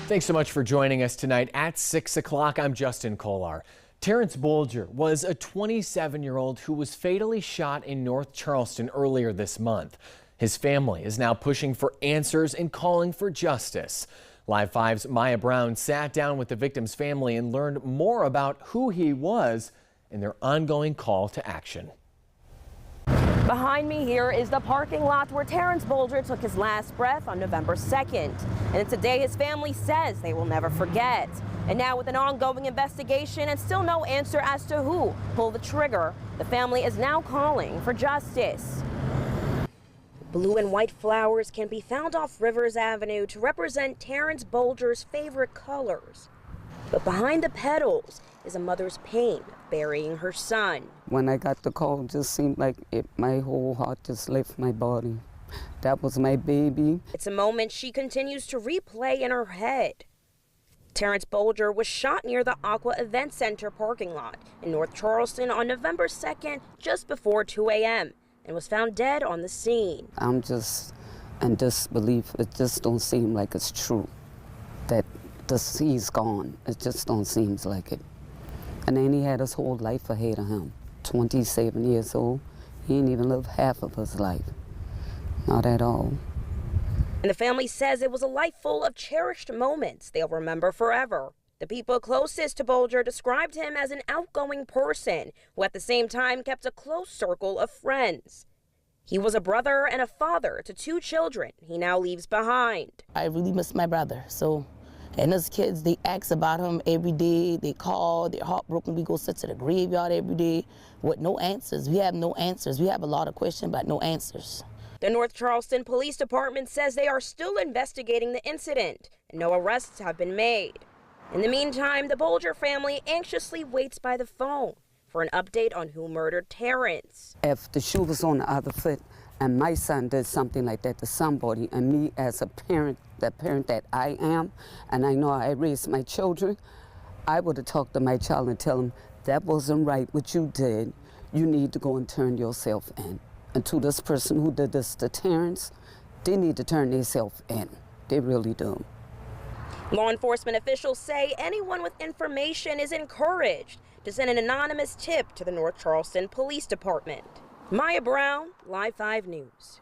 Thanks so much for joining us tonight at 6 o'clock. I'm Justin Kolar. Terrance Bolger was a 27-year-old who was fatally shot in North Charleston earlier this month. His family is now pushing for answers and calling for justice. Live 5's Maya Brown sat down with the victim's family and learned more about who he was and their ongoing call to action. Behind me here is the parking lot where Terrance Bolger took his last breath on November 2nd. And it's a day his family says they will never forget. And now with an ongoing investigation and still no answer as to who pulled the trigger, the family is now calling for justice. Blue and white flowers can be found off Rivers Avenue to represent Terrance Bolger's favorite colors. But behind the petals is a mother's pain burying her son. When I got the call, it just seemed like my whole heart just left my body. That was my baby. It's a moment she continues to replay in her head. Terrance Bolger was shot near the Aqua Event Center parking lot in North Charleston on November 2nd, just before 2 a.m., and was found dead on the scene. I'm just in disbelief. It just don't seem like it's true that he's gone. It just don't seem like it. And then he had his whole life ahead of him. 27 years old. He ain't even lived half of his life. Not at all. And the family says it was a life full of cherished moments they'll remember forever. The people closest to Bolger described him as an outgoing person who at the same time kept a close circle of friends. He was a brother and a father to 2 children he now leaves behind. I really miss my brother. And as kids, they ask about him every day. They call, they're heartbroken. We go sit to the graveyard every day with no answers. We have no answers. We have a lot of questions, but no answers. The North Charleston Police Department says they are still investigating the incident and no arrests have been made. In the meantime, the Bolger family anxiously waits by the phone for an update on who murdered Terrance. If the shoe was on the other foot and my son did something like that to somebody, and me as a parent, the parent that I am, and I know I raised my children, I would have talked to my child and tell him, that wasn't right what you did. You need to go and turn yourself in. And to this person who did this to Terrance, they need to turn themselves in. They really do. Law enforcement officials say anyone with information is encouraged to send an anonymous tip to the North Charleston Police Department. Maya Brown, Live 5 News.